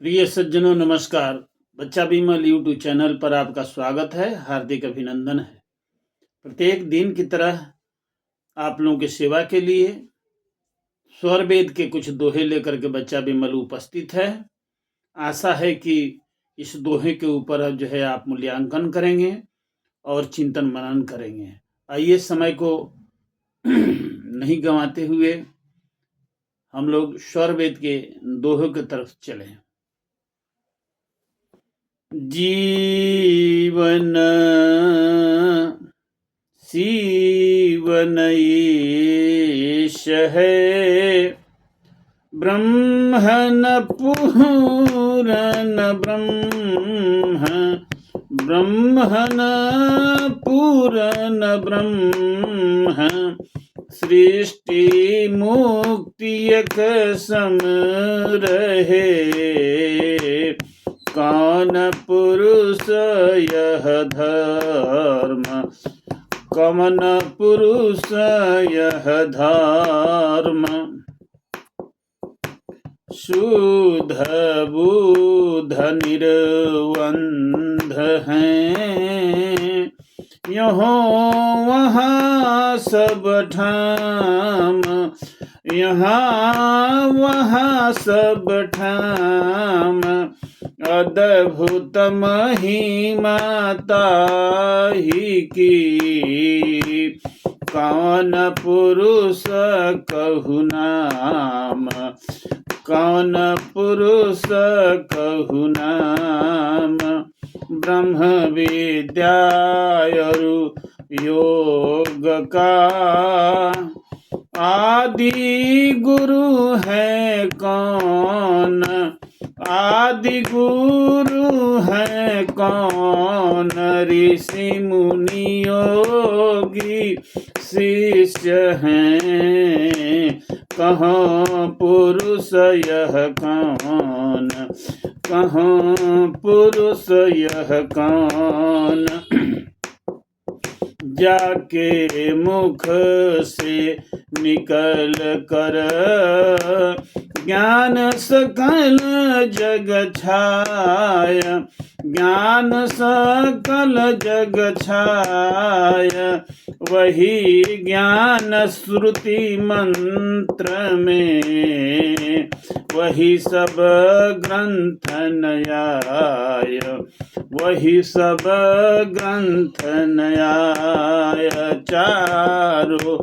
प्रिय सज्जनों नमस्कार। बच्चा बिमल यूट्यूब चैनल पर आपका स्वागत है, हार्दिक अभिनंदन है। प्रत्येक दिन की तरह आप लोगों की सेवा के लिए स्वर वेद के कुछ दोहे लेकर के बच्चा बिमल उपस्थित है। आशा है कि इस दोहे के ऊपर अब जो है आप मूल्यांकन करेंगे और चिंतन मनन करेंगे। आइए समय को नहीं गंवाते हुए हम लोग स्वर वेद के दोहे की तरफ चलें। जीवन सीवन ईश है, ब्रह्मन पूरन ब्रह्मन पूरन ब्रह्म, सृष्टि मुक्ति एक सम रहे, कौन पुरुष यह धर्म, कौन पुरुष यह धर्म, शुद्ध बुद्ध निर्बंध हैं, यहाँ वहाँ सब ठाम, यहाँ वहाँ सब ठाम, अद्भुत महिमा ताहि की, कौन पुरुष कहु नाम, कौन पुरुष कहु नाम, ब्रह्म विद्या योग का आदि गुरु है कौन, आदि गुरु है कौन, ऋषि मुनि योगी शिष्य हैं, कहाँ पुरुष यह कौन, कहाँ पुरुष यह कौन, जाके मुख से निकल कर ज्ञान सकल जग छाय, ज्ञान सकल जग छाय, वही ज्ञान श्रुति मंत्र में, वही सब ग्रंथ न्याय, वही सब ग्रंथ न्याय, चारों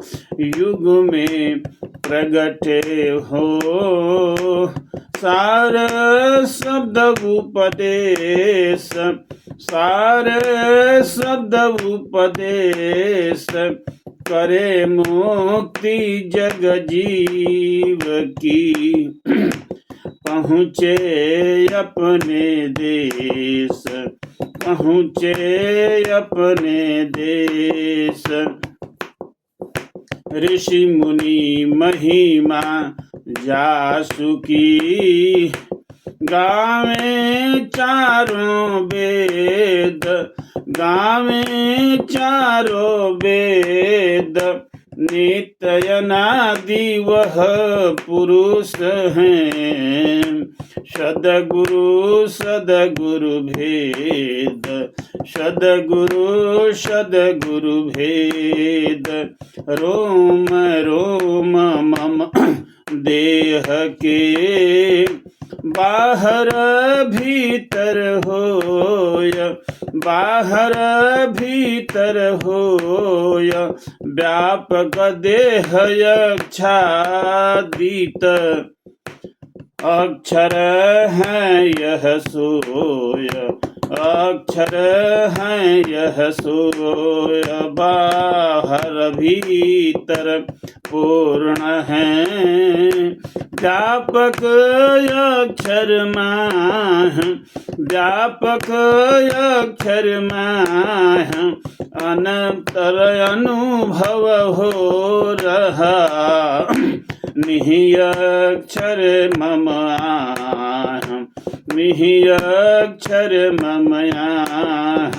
युग में प्रगटे हो, सार शब्द उपदेश, सार शब्द उपदेश, करे मुक्ति जग जीव की, पहुँचे अपने देश, पहुँचे अपने देश, ऋषि मुनि महिमा जासु की, गावे चारों वेद, गावे चारों वेद, नित्य अनादि वह पुरुष हैं, सद्गुरु सद्गुरु भेद, सद्गुरु सद्गुरु भेद, रोम रोम मम देह के, बाहर भीतर होय, बाहर भीतर होय, व्यापक देह यक्षादित, अक्षर है यह सोय, अक्षर है यह सोय, बाहर भीतर पूर्ण है, व्यापक अक्षर माह, व्यापक अक्षर माह, अनंतर अनुभव हो रहा, निहि अक्षर मम आह, निहि अक्षर मम आह,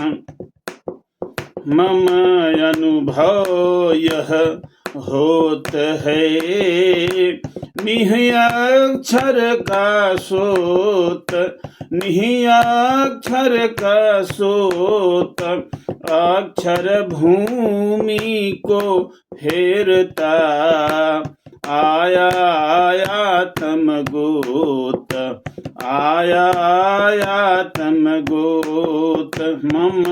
मम अनुभव यह होत है, निह अक्षर का सोत, निह अक्षर का सोत, अक्षर भूमि को फेरता, आया आया तम गोत, आया आया तम गोत। मम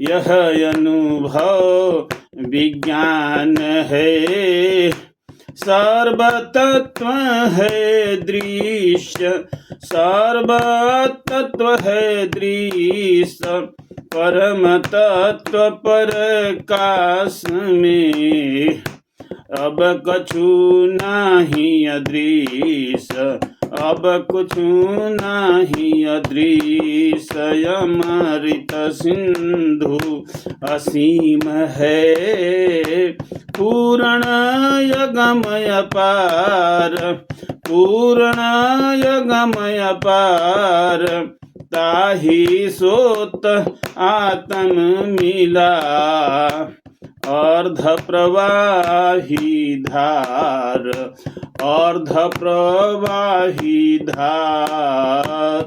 यह अनुभव विज्ञान है, सर्वतत्व है दृश्य, सर्वतत्व है दृश्य, परम तत्व प्रकाश में अब कछु नहीं अदृश्य, अब कुछ नहीं अदृश्य। अमृत सिंधु असीम है, पूर्ण यगमय पार, पूर्ण यगमय पार, ताहि सोत आत्म मिला, अर्ध प्रवाही धार, अर्ध प्रवाही धार।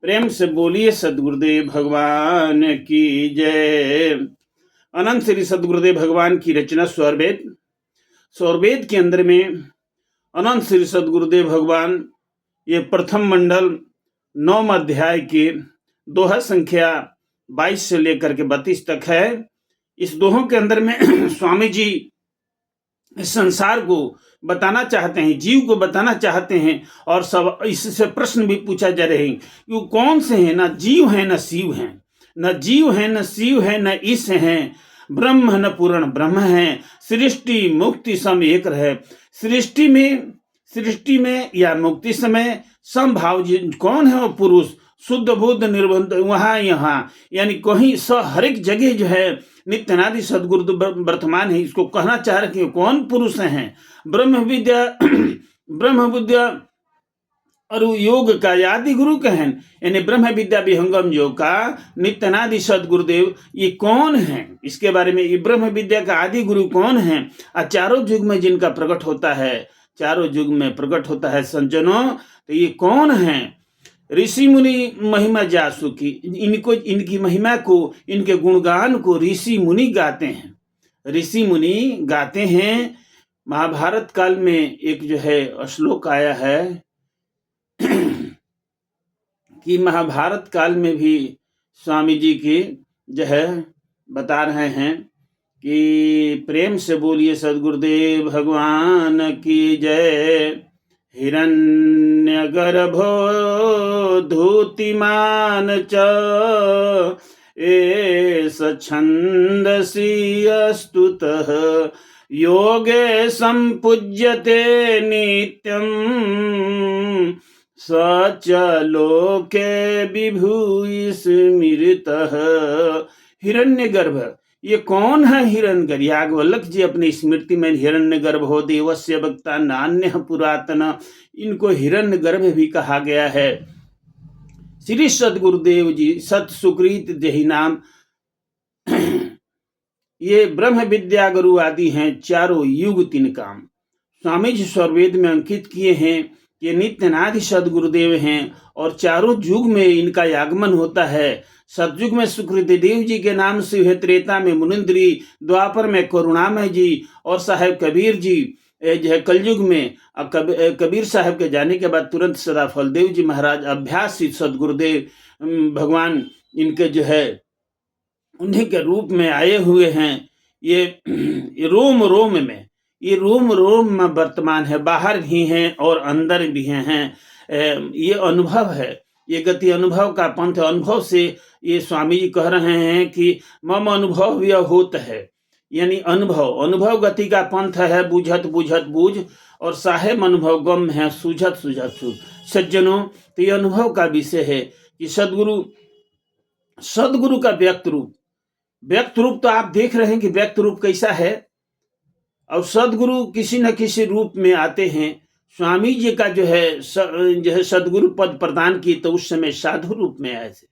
प्रेम से बोलिए सद्गुरुदेव भगवान की जय। अनंत श्री सद्गुरुदेव भगवान की रचना स्वरवेद। स्वरवेद के अंदर में अनंत श्री सद्गुरुदेव भगवान ये प्रथम मंडल 9 अध्याय के दोहा संख्या 22 से लेकर के 32 तक है। इस दोहों के अंदर में स्वामी जी इस संसार को बताना चाहते हैं, जीव को बताना चाहते हैं, और सब इससे प्रश्न भी पूछा जा रहे हैं कि वो कौन से हैं, ना जीव है न शिव है, न जीव है न शिव है न ईश है, ब्रह्म न पूर्ण ब्रह्म है, सृष्टि मुक्ति सम एक रहे। सृष्टि में या मुक्ति समय समभाव कौन है? वो पुरुष, शुद्ध बुद्ध निर्बंध वहाँ यहाँ, यानी कहीं हर एक जगह जो है नित्यानादि सद्गुरु वर्तमान है। इसको कहना चाह रहे कि कौन पुरुष हैं? ब्रह्म विद्या और योग का आदि गुरु कहन, यानी ब्रह्म विद्या विहंगम योग का नित्यानादि सद्गुरुदेव ये कौन है? इसके बारे में ये ब्रह्म विद्या का आदि गुरु कौन है? और चारों युग में जिनका प्रकट होता है, चारों युग में प्रकट होता है संजनों, तो ये कौन है? ऋषि मुनि महिमा जासु की, इनको इनकी महिमा को, इनके गुणगान को ऋषि मुनि गाते हैं। ऋषि मुनि गाते हैं। महाभारत काल में एक जो है श्लोक आया है कि महाभारत काल में भी स्वामी जी की जो है बता रहे हैं कि प्रेम से बोलिए सद्गुरुदेव भगवान की जय। हिरण्यगर्भो धूतिमान च एष छन्दसि स्तुतः, योगे सम्पूज्यते नित्यं, स च लोके विभूय स्मृतः। हिरण्यगर्भ ये कौन है? हिरण्यगर्भ याज्ञवल्क्य जी अपनी स्मृति में हिरण्यगर्भ हो देवस्य वक्ता नान्य पुरातन, इनको हिरण्यगर्भ भी कहा गया है। श्री सद्गुरुदेव जी सत सुकृत जही नाम ये ब्रह्म विद्या गुरु आदि हैं, चारों युग 3 काम स्वामी जी स्वरवेद में अंकित किए हैं। ये नित्यनादि सद्गुरुदेव हैं और चारों युग में इनका आगमन होता है। सतयुग में सुकृतदेव जी के नाम से है, त्रेता में मुनिंद्री, द्वापर में करुणामय जी और साहेब कबीर जी जो है कलयुग में। कबीर साहब के जाने के बाद तुरंत सदा फलदेव जी महाराज अभ्यासी सद्गुरुदेव भगवान इनके जो है उन्हीं के रूप में आए हुए हैं। ये रोम रोम में, ये रोम रोम में वर्तमान है, बाहर भी हैं और अंदर भी हैं। ये अनुभव है, ये गति अनुभव का पंथ। अनुभव से ये स्वामी जी कह रहे हैं कि मम अनुभव यह होत है, यानी अनुभव गति का पंथ है। बुझत बुझत बूझ और साहेब अनुभव गम है, सूझत सूझत सूझ। सज्जनों, तो ये अनुभव का विषय है कि सदगुरु का व्यक्त रूप तो आप देख रहे हैं कि व्यक्त रूप कैसा है, और सदगुरु किसी न किसी रूप में आते हैं। स्वामी जी का जो है सदगुरु पद प्रदान की तो उस समय साधु रूप में आए थे।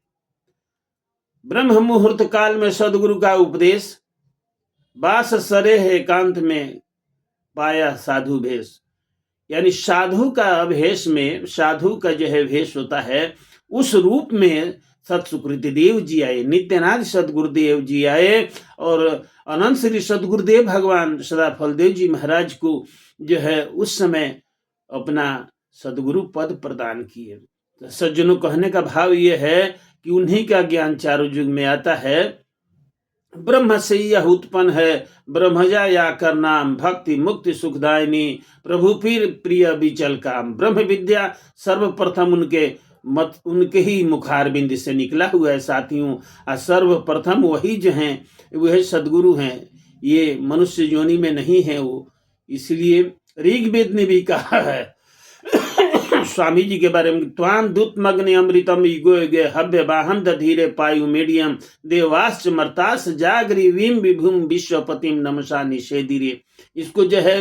ब्रह्म मुहूर्त काल में सदगुरु का उपदेश, बास सरे एकांत में पाया साधु भेष। यानी साधु का भेष में, साधु का जो है भेष होता है, उस रूप में सत सुकृति देव जी आए, नित्यानंद सदगुरुदेव जी आए और अनंत श्री सदगुरुदेव भगवान सदाफल देव जी महाराज को जो है उस समय अपना सदगुरु पद प्रदान किए। तो सज्जनों, कहने का भाव ये है कि उन्हीं का ज्ञान चारों युग में आता है। ब्रह्म से यह उत्पन्न है, ब्रह्मजा या कर नाम, भक्ति मुक्ति सुखदायिनी, प्रभु पीर प्रिय विचल काम। ब्रह्म विद्या सर्वप्रथम उनके ही मुखारबिंद से निकला हुआ है साथियों। और सर्वप्रथम वही जो हैं वह सदगुरु हैं, ये मनुष्य योनि में नहीं है वो। इसलिए ऋग्वेद ने भी कहा है स्वामी जी के बारे में, त्वां दूतमग्नि अमृतम युगो युगे हव्य बाहम दधीरे पायु मीडियम देवाश्च मर्तास जागरी वीम विभुम विश्वपतिम नमसा निषेधिरे। इसको जो है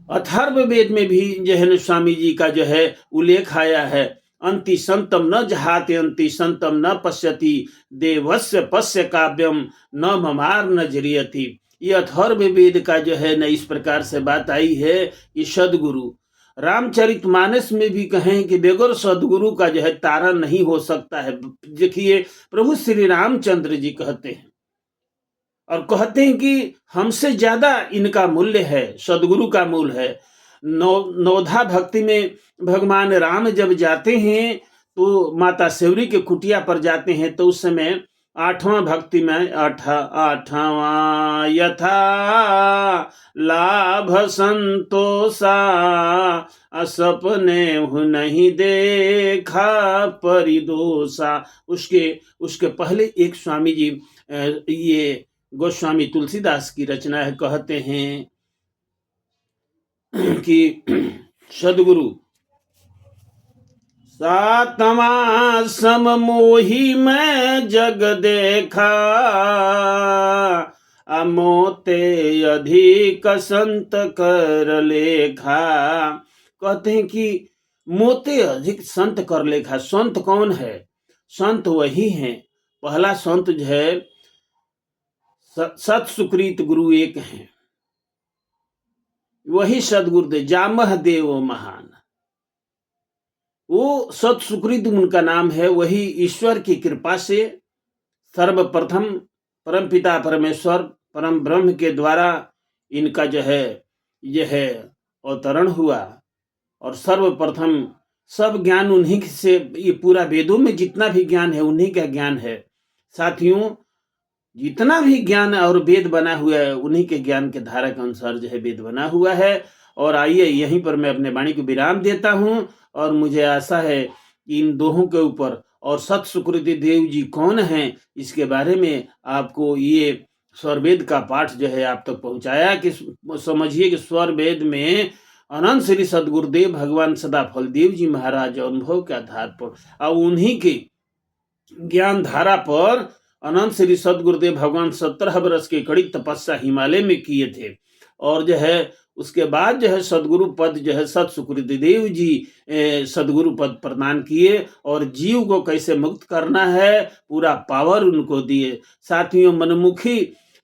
अथर्ववेद में भी जो है स्वामी जी का जो है उल्लेख आया है। अंति संतम न जहाते अंति संतम न पश्यति देवस्य पश्य काव्यम न ममार न जरियति। ये अथर्ववेद का जो है न इस प्रकार से बात आई है कि सदगुरु रामचरितमानस में भी कहें कि बगैर सदगुरु का जो है तारा नहीं हो सकता है। देखिए प्रभु श्री रामचंद्र जी कहते हैं और कहते हैं कि हमसे ज्यादा इनका मूल्य है, सदगुरु का मूल है। नौधा भक्ति में भगवान राम जब जाते हैं तो माता सेवरी के कुटिया पर जाते हैं, तो उस समय 8वां भक्ति में 8वां यथा लाभ संतोषा सपने नहीं देखा परिदोषा। उसके पहले एक स्वामी जी, ये गोस्वामी तुलसीदास की रचना है, कहते हैं कि सदगुरु सातवां सममोही में जग देखा अमोते अधिक संत कर लेखा। कहते हैं कि मोते अधिक संत कर लेखा। संत कौन है? संत वही है, पहला संत जो है सत सुकृत गुरु एक हैं, वही सदगुरुदेव जामह देव महान। वो सत सुकृत उनका नाम है। वही ईश्वर की कृपा से सर्वप्रथम परमपिता परमेश्वर परम ब्रह्म के द्वारा इनका जो है यह अवतरण हुआ और सर्वप्रथम सब ज्ञान उन्हीं से, ये पूरा वेदों में जितना भी ज्ञान है उन्हीं का ज्ञान है साथियों। जितना भी ज्ञान और वेद बना हुआ है उन्हीं के ज्ञान के धारा के अनुसार जो है वेद बना हुआ है। और आइए यहीं पर मैं अपने वाणी को विराम देता हूं और मुझे आशा है कि इन दोहों के ऊपर और सत सुकृति देव जी कौन हैं इसके बारे में आपको ये स्वर वेद का पाठ जो है आप तक पहुंचाया कि समझिए कि स्वर वेद में अनंत श्री सदगुरुदेव भगवान सदाफल देव जी महाराज अनुभव के आधार पर और उन्हीं के ज्ञान धारा पर अनंत श्री सदगुरुदेव भगवान 17 वर्ष की कड़ी तपस्या हिमालय में किए थे। और जो है उसके बाद जो है सदगुरु पद जो है सत सुकृति देव जी सदगुरु पद प्रदान किए और जीव को कैसे मुक्त करना है पूरा पावर उनको दिए। साथियों,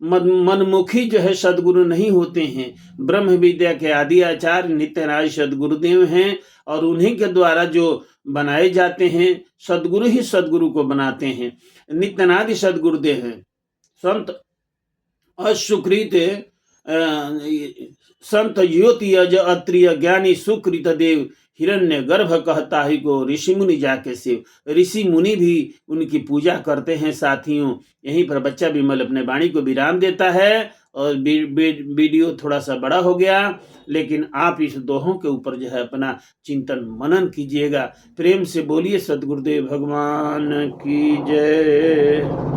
मनमुखी जो है सदगुरु नहीं होते हैं। ब्रह्म विद्या के आदि आचार्य नित्यानंद सदगुरुदेव हैं और उन्हीं के द्वारा जो बनाए जाते हैं सदगुरु ही सदगुरु को बनाते हैं। नित्यानंद सदगुरुदेव हैं। संत असुकृत संत ज्योति अज अत्रिय ज्ञानी सुकृत देव हिरण्य गर्भ कहता ही को ऋषि मुनि जाके शिव। ऋषि मुनि भी उनकी पूजा करते हैं साथियों। यहीं पर बच्चा विमल अपने वाणी को विराम देता है और वीडियो थोड़ा सा बड़ा हो गया, लेकिन आप इस दोहों के ऊपर जो है अपना चिंतन मनन कीजिएगा। प्रेम से बोलिए सदगुरुदेव भगवान की जय।